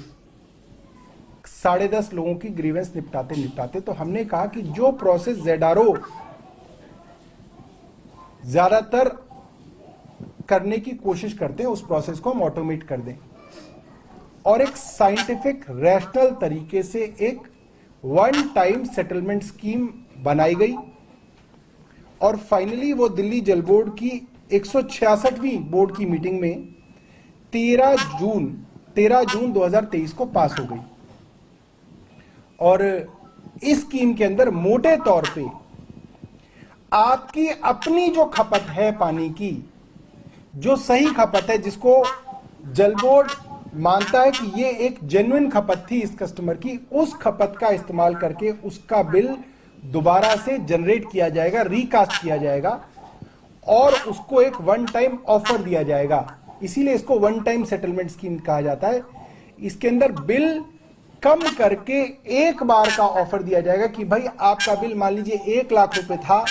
[SPEAKER 4] 10.5 लोगों की ग्रीवेंस निपटाते। तो हमने कहा कि जो प्रोसेस ZRO ज्यादातर करने की कोशिश करते हैं उस प्रोसेस को हम ऑटोमेट कर दें और एक साइंटिफिक रैशनल तरीके से एक वन टाइम सेटलमेंट स्कीम बनाई गई और फाइनली वो दिल्ली जल बोर्ड की 166वीं बोर्ड की मीटिंग में 13 जून 2023 को पास हो गई। और इस स्कीम के अंदर मोटे तौर पे आपकी अपनी जो खपत है पानी की, जो सही खपत है, जिसको जल बोर्ड मानता है कि ये एक जेन्युइन खपत थी इस कस्टमर की, उस खपत का इस्तेमाल करके उसका बिल दोबारा से जनरेट किया जाएगा, रिकास्ट किया जाएगा और उसको एक वन टाइम ऑफर दिया जाएगा। इसीलिए इसको वन टाइम सेटलमेंट स्कीम कहा जाता है। इसके अंदर बिल कम करके एक बार का ऑफर दिया जाएगा कि भाई आपका बिल मान लीजिए 1 लाख रुपए था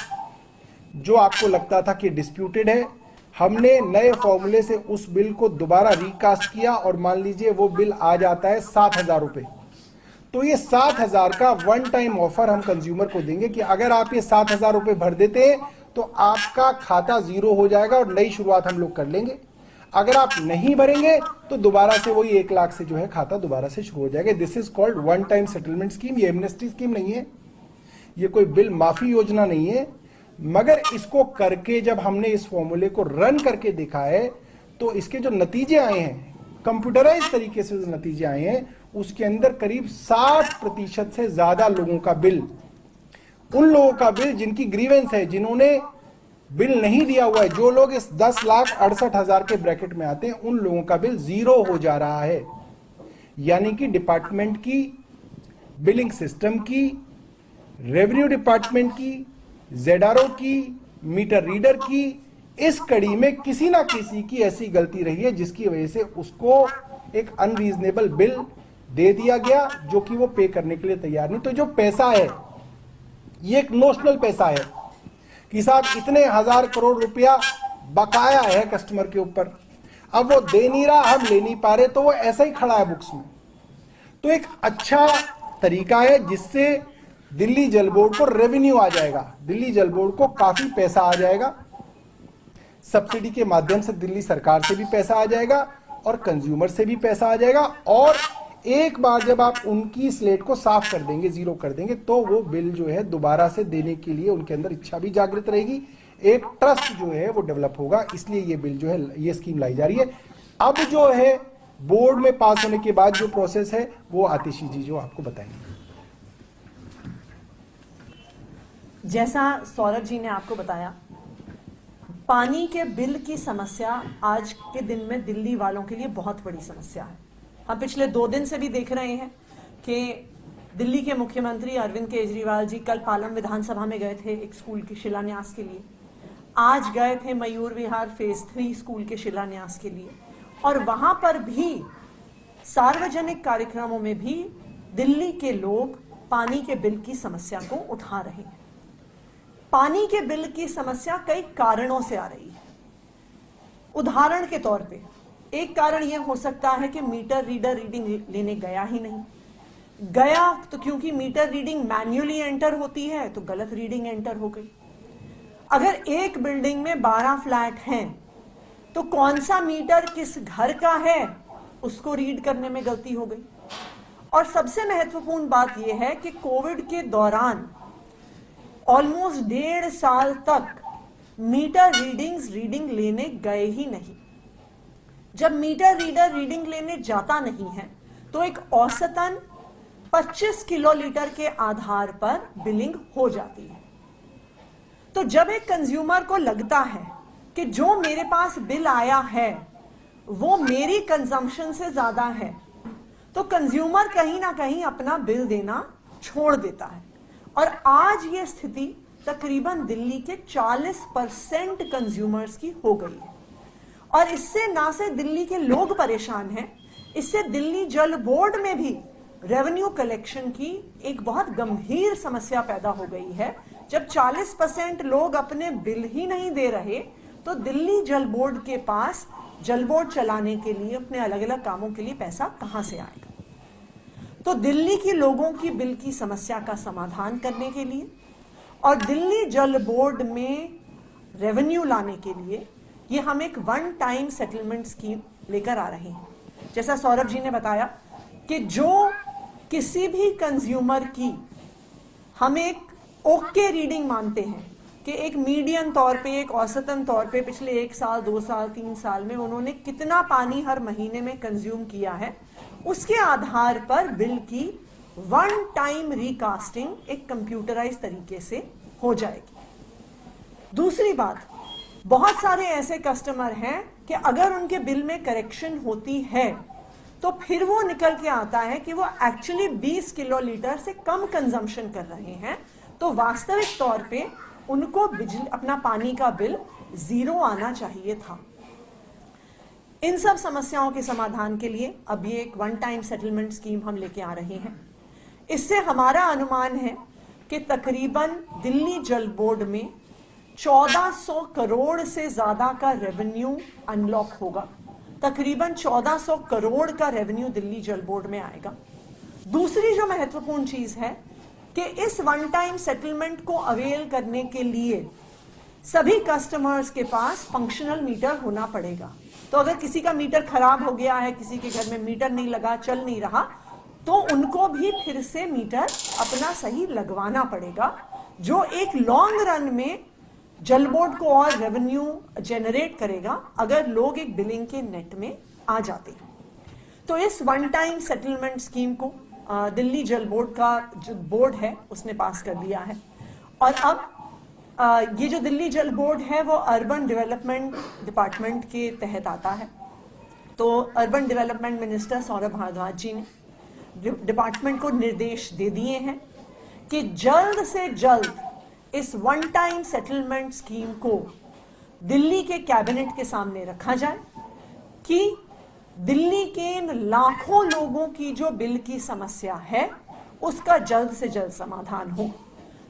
[SPEAKER 4] जो आपको लगता था कि डिस्प्यूटेड है, हमने नए फॉर्मूले से उस बिल को दोबारा रिकास्ट किया और मान लीजिए वो बिल आ जाता है 7,000 रुपए। तो ये 7,000 का वन टाइम ऑफर हम कंज्यूमर को देंगे कि अगर आप ये 7,000 रुपए भर देते हैं तो आपका खाता 0 हो जाएगा और नई शुरुआत हम लोग कर लेंगे। अगर आप नहीं भरेंगे तो दोबारा से वही 1 लाख से जो है खाता दोबारा से शुरू हो जाएगा। This is called one time settlement scheme. ये एमनेस्टी स्कीम नहीं है, ये कोई बिल माफी योजना नहीं है, मगर इसको करके जब हमने इस फॉर्मूले को रन करके देखा है तो इसके जो नतीजे आए हैं, कंप्यूटराइज तरीके से जो नतीजे आए हैं, उसके अंदर करीब 60% से ज्यादा लोगों का बिल, उन लोगों का बिल जिनकी ग्रीवेंस है, जिन्होंने बिल नहीं दिया हुआ है, जो लोग इस 10,68,000 के ब्रैकेट में आते हैं, उन लोगों का बिल 0 हो जा रहा है। यानी कि डिपार्टमेंट की
[SPEAKER 5] बिलिंग सिस्टम की, रेवेन्यू डिपार्टमेंट की, ZRO की, मीटर रीडर की, इस कड़ी में किसी ना किसी की ऐसी गलती रही है जिसकी वजह से उसको एक अनरीजनेबल बिल दे दिया गया जो कि वो पे करने के लिए तैयार नहीं। तो जो पैसा है ये एक नोशनल पैसा है कि साहब इतने हजार करोड़ रुपया बकाया है कस्टमर के ऊपर, अब वो दे नहीं रहा, हम ले नहीं पा रहे, तो वो ऐसा ही खड़ा है बुक्स में। तो एक अच्छा तरीका है जिससे दिल्ली जल बोर्ड को रेवेन्यू आ जाएगा, दिल्ली जल बोर्ड को काफी पैसा आ जाएगा, सब्सिडी के माध्यम से दिल्ली सरकार से भी पैसा आ जाएगा और कंज्यूमर से भी पैसा आ जाएगा। और एक बार जब आप उनकी स्लेट को साफ कर देंगे, जीरो कर देंगे, तो वो बिल जो है दोबारा से देने के लिए उनके अंदर इच्छा भी जागृत रहेगी, एक ट्रस्ट जो है वो डेवलप होगा। इसलिए ये बिल जो है, ये स्कीम लाई जा रही है। अब जो है बोर्ड में पास होने के बाद जो प्रोसेस है वो आतिशी जी जो आपको बताएंगे।
[SPEAKER 6] जैसा सौरभ जी ने आपको बताया, पानी के बिल की समस्या आज के दिन में दिल्ली वालों के लिए बहुत बड़ी समस्या है। हम पिछले 2 दिन से भी देख रहे हैं कि दिल्ली के मुख्यमंत्री अरविंद केजरीवाल जी कल पालम विधानसभा में गए थे एक स्कूल के शिलान्यास के लिए, आज गए थे मयूर विहार फेज 3 स्कूल के शिलान्यास के लिए, और वहां पर भी सार्वजनिक कार्यक्रमों में भी दिल्ली के लोग पानी के बिल की समस्या को उठा रहे हैं। पानी के बिल की समस्या कई कारणों से आ रही है। उदाहरण के तौर पे एक कारण यह हो सकता है कि मीटर रीडर रीडिंग लेने गया ही नहीं, गया तो क्योंकि मीटर रीडिंग मैन्युअली एंटर होती है तो गलत रीडिंग एंटर हो गई। अगर एक बिल्डिंग में 12 फ्लैट हैं तो कौन सा मीटर किस घर का है उसको रीड करने में गलती हो गई। और सबसे महत्वपूर्ण बात यह है कि कोविड के दौरान ऑलमोस्ट 1.5 साल तक मीटर रीडिंग लेने गए ही नहीं। जब मीटर रीडर रीडिंग लेने जाता नहीं है तो एक औसतन 25 किलोलीटर के आधार पर बिलिंग हो जाती है। तो जब एक कंज्यूमर को लगता है कि जो मेरे पास बिल आया है वो मेरी कंजम्पशन से ज्यादा है, तो कंज्यूमर कहीं ना कहीं अपना बिल देना छोड़ देता है। और आज ये स्थिति तकरीबन दिल्ली के 40% कंज्यूमर्स की हो गई है। और इससे ना से दिल्ली के लोग परेशान हैं, इससे दिल्ली जल बोर्ड में भी रेवेन्यू कलेक्शन की एक बहुत गंभीर समस्या पैदा हो गई है। जब 40% लोग अपने बिल ही नहीं दे रहे तो दिल्ली जल बोर्ड के पास जल बोर्ड चलाने के लिए अपने अलग अलग कामों के लिए पैसा कहां से आएगा। तो दिल्ली के लोगों की बिल की समस्या का समाधान करने के लिए और दिल्ली जल बोर्ड में रेवेन्यू लाने के लिए ये हम एक 1 टाइम सेटलमेंट स्कीम लेकर आ रहे हैं। जैसा सौरभ जी ने बताया कि जो किसी भी कंज्यूमर की हम एक ओके रीडिंग मानते हैं कि एक मीडियन तौर पे, एक औसतन तौर पे पिछले 1 साल, 2 साल, 3 साल में उन्होंने कितना पानी हर महीने में कंज्यूम किया है, उसके आधार पर बिल की 1 टाइम रिकास्टिंग एक कंप्यूटराइज तरीके से हो जाएगी। दूसरी बात, बहुत सारे ऐसे कस्टमर हैं कि अगर उनके बिल में करेक्शन होती है तो फिर वो निकल के आता है कि वो एक्चुअली 20 किलोलीटर से कम कंजम्पशन कर रहे हैं, तो वास्तविक तौर पे उनको बिजली अपना पानी का बिल 0 आना चाहिए था। इन सब समस्याओं के समाधान के लिए अब ये एक 1 टाइम सेटलमेंट स्कीम हम लेके आ रहे हैं। इससे हमारा अनुमान है कि तकरीबन दिल्ली जल बोर्ड में 1400 करोड़ से ज्यादा का रेवेन्यू अनलॉक होगा। तकरीबन 1400 करोड़ का रेवेन्यू दिल्ली जल बोर्ड में आएगा। दूसरी जो महत्वपूर्ण चीज है कि इस 1 टाइम सेटलमेंट को अवेल करने के लिए सभी कस्टमर्स के पास फंक्शनल मीटर होना पड़ेगा। तो अगर किसी का मीटर खराब हो गया है, किसी के घर में मीटर नहीं लगा, चल नहीं रहा, तो उनको भी फिर से मीटर अपना सही लगवाना पड़ेगा, जो एक लॉन्ग रन में जल बोर्ड को और रेवेन्यू जनरेट करेगा अगर लोग एक बिलिंग के नेट में आ जाते हैं। तो इस 1 टाइम सेटलमेंट स्कीम को दिल्ली जल बोर्ड का जो बोर्ड है उसने पास कर दिया है। और अब ये जो दिल्ली जल बोर्ड है वो अर्बन डेवलपमेंट डिपार्टमेंट के तहत आता है। तो urban development minister Saurabh Bhardwaj ji ने डिपार्टमेंट को निर्देश दे दिए हैं कि जल्द से जल्द इस वन टाइम सेटलमेंट स्कीम को दिल्ली के कैबिनेट के सामने रखा जाए कि दिल्ली के इन लाखों लोगों की जो बिल की समस्या है उसका जल्द से जल्द समाधान हो।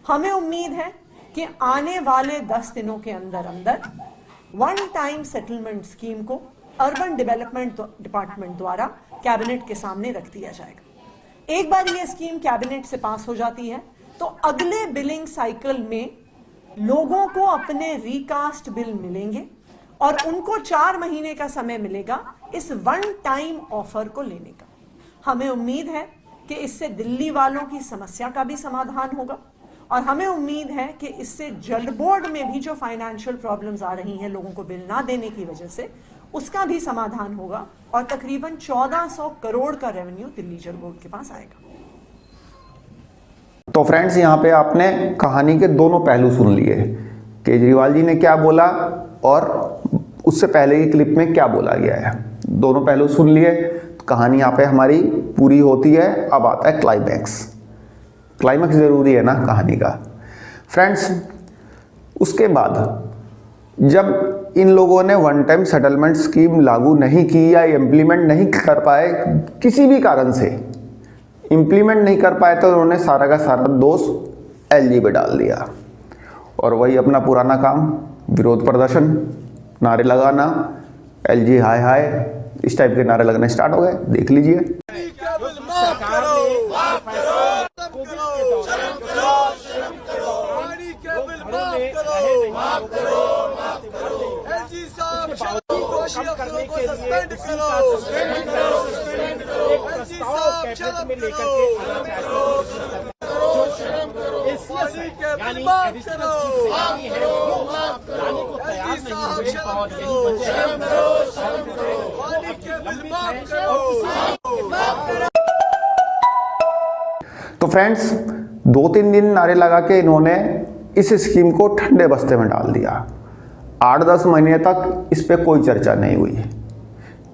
[SPEAKER 6] हमें उम्मीद है कि आने वाले 10 दिनों के अंदर अंदर वन टाइम सेटलमेंट स्कीम को अर्बन डेवलपमेंट डिपार्टमेंट द्वारा कैबिनेट के सामने रख दिया जाएगा। एक बार ये स्कीम कैबिनेट से पास हो जाती है तो अगले बिलिंग साइकिल में लोगों को अपने रिकास्ट बिल मिलेंगे और उनको 4 महीने का समय मिलेगा इस वन टाइम ऑफर को लेने का। हमें उम्मीद है कि इससे दिल्ली वालों की समस्या का भी समाधान होगा और हमें उम्मीद है कि इससे जल बोर्ड में भी जो फाइनेंशियल प्रॉब्लम्स आ रही हैं लोगों को बिल ना देने की वजह से उसका भी समाधान होगा और तकरीबन 1400 करोड़ का रेवेन्यू दिल्ली जल बोर्ड के पास आएगा।
[SPEAKER 1] तो फ्रेंड्स, यहाँ पे आपने कहानी के दोनों पहलू सुन लिए, केजरीवाल जी ने क्या बोला और उससे पहले की क्लिप में क्या बोला गया है। दोनों पहलू सुन लिए, कहानी यहाँ पे हमारी पूरी होती है। अब आता है क्लाइमैक्स। क्लाइमैक्स ज़रूरी है ना कहानी का फ्रेंड्स। उसके बाद जब इन लोगों ने वन टाइम सेटलमेंट स्कीम लागू नहीं की या इम्प्लीमेंट नहीं कर पाए, किसी भी कारण से इम्प्लीमेंट नहीं कर पाए, तो उन्होंने सारा का सारा दोष एलजी पे डाल दिया और वही अपना पुराना काम, विरोध प्रदर्शन, नारे लगाना, एलजी हाय हाय, इस टाइप के नारे लगने स्टार्ट हो गए। देख लीजिए। तो फ्रेंड्स, 2-3 दिन नारे लगा के इन्होंने इस स्कीम को ठंडे बस्ते में डाल दिया। 8-10 महीने तक इस पे कोई चर्चा नहीं हुई।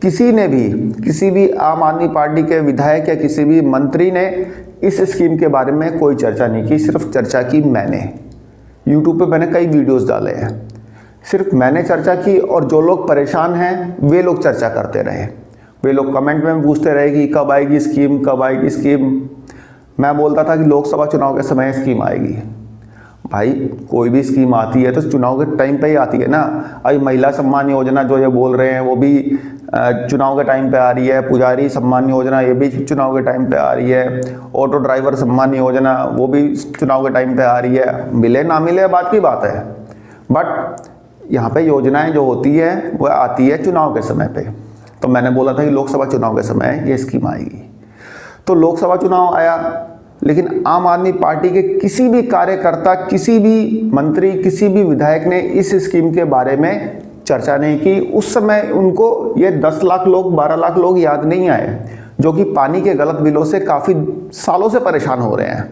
[SPEAKER 1] किसी ने भी, किसी भी आम आदमी पार्टी के विधायक या किसी भी मंत्री ने इस स्कीम के बारे में कोई चर्चा नहीं की। सिर्फ चर्चा की मैंने, यूट्यूब पे मैंने कई वीडियोस डाले हैं, सिर्फ मैंने चर्चा की और जो लोग परेशान हैं वे लोग चर्चा करते रहे। वे लोग कमेंट में पूछते रहे कि कब आएगी स्कीम, कब आएगी स्कीम। मैं बोलता था कि लोकसभा चुनाव के समय स्कीम आएगी। भाई कोई भी स्कीम आती है तो चुनाव के टाइम पे ही आती है ना। अभी महिला सम्मान योजना जो ये बोल रहे हैं वो भी चुनाव के टाइम पे आ रही है। पुजारी सम्मान योजना ये भी चुनाव के टाइम पे आ रही है। ऑटो ड्राइवर सम्मान योजना वो भी चुनाव के टाइम पे आ रही है। मिले ना मिले बात की बात है, बट यहाँ पे योजनाएं जो होती है वह आती है चुनाव के समय पे। तो मैंने बोला था कि लोकसभा चुनाव के समय ये स्कीम आएगी। तो लोकसभा चुनाव आया, लेकिन आम आदमी पार्टी के किसी भी कार्यकर्ता, किसी भी मंत्री, किसी भी विधायक ने इस स्कीम के बारे में चर्चा नहीं की। उस समय उनको ये 10 लाख लोग, 12 लाख लोग याद नहीं आए जो कि पानी के गलत बिलों से काफ़ी सालों से परेशान हो रहे हैं।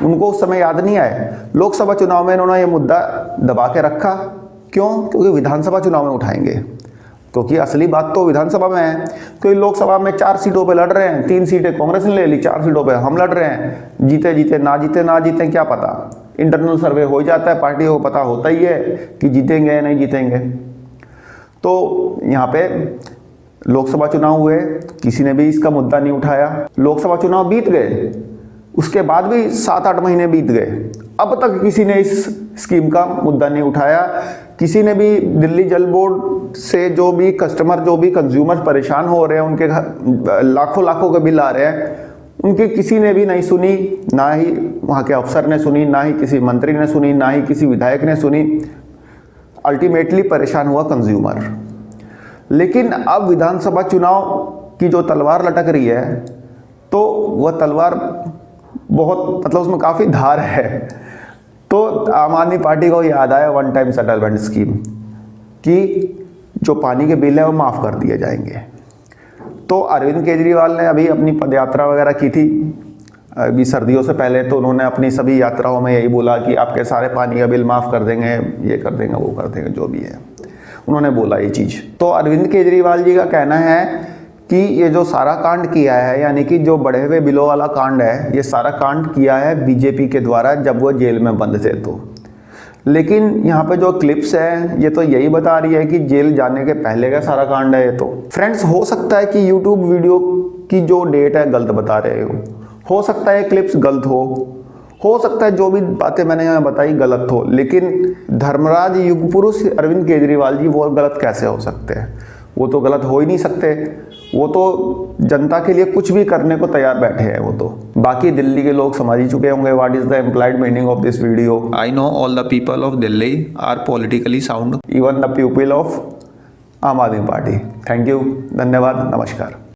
[SPEAKER 1] उनको उस समय याद नहीं आए। लोकसभा चुनाव में इन्होंने ये मुद्दा दबा के रखा। क्यों? क्योंकि विधानसभा चुनाव में उठाएंगे, क्योंकि असली बात तो विधानसभा में है। क्योंकि लोकसभा में 4 सीटों पे लड़ रहे हैं, 3 सीटें कांग्रेस ने ले ली, 4 सीटों पे हम लड़ रहे हैं। जीते जीते ना जीते क्या पता। इंटरनल सर्वे हो जाता है, पार्टी को पता होता ही है कि जीतेंगे या नहीं जीतेंगे। तो यहाँ पे लोकसभा चुनाव हुए, किसी ने भी इसका मुद्दा नहीं उठाया। लोकसभा चुनाव बीत गए, उसके बाद भी 7-8 महीने बीत गए, अब तक किसी ने इस स्कीम का मुद्दा नहीं उठाया। किसी ने भी दिल्ली जल बोर्ड से जो भी कस्टमर, जो भी कंज्यूमर परेशान हो रहे हैं, उनके घर लाखों के बिल आ रहे हैं, उनकी किसी ने भी नहीं सुनी। ना ही वहाँ के अफसर ने सुनी, ना ही किसी मंत्री ने सुनी, ना ही किसी विधायक ने सुनी। अल्टीमेटली परेशान हुआ कंज्यूमर। लेकिन अब विधानसभा चुनाव की जो तलवार लटक रही है, तो वह तलवार बहुत, मतलब उसमें काफ़ी धार है। तो आम आदमी पार्टी को याद आया वन टाइम सेटलमेंट स्कीम कि जो पानी के बिल है वो माफ़ कर दिए जाएंगे। तो अरविंद केजरीवाल ने अभी अपनी पदयात्रा वगैरह की थी अभी सर्दियों से पहले। तो उन्होंने अपनी सभी यात्राओं में यही बोला कि आपके सारे पानी का बिल माफ़ कर देंगे, ये कर देंगे, वो कर देंगे, जो भी है उन्होंने बोला ये चीज़। तो अरविंद केजरीवाल जी का कहना है कि ये जो सारा कांड किया है, यानी कि जो बढ़े हुए बिलों वाला कांड है, ये सारा कांड किया है बीजेपी के द्वारा जब वो जेल में बंद थे तो। लेकिन यहाँ पे जो क्लिप्स है ये तो यही बता रही है कि जेल जाने के पहले का सारा कांड है ये तो। फ्रेंड्स, हो सकता है कि यूट्यूब वीडियो की जो डेट है गलत बता रहे हो सकता है क्लिप्स गलत हो सकता है जो भी बातें मैंने यहाँ बताई गलत हो, लेकिन धर्मराज युग पुरुष अरविंद केजरीवाल जी वो गलत कैसे हो सकते हैं? वो तो गलत हो ही नहीं सकते, वो तो जनता के लिए कुछ भी करने को तैयार बैठे हैं वो तो। बाकी दिल्ली के लोग समझ ही चुके होंगे what is the implied meaning of this video. I know all the people of Delhi are politically sound, even the people of Aam Aadmi party. Thank you, धन्यवाद, नमस्कार।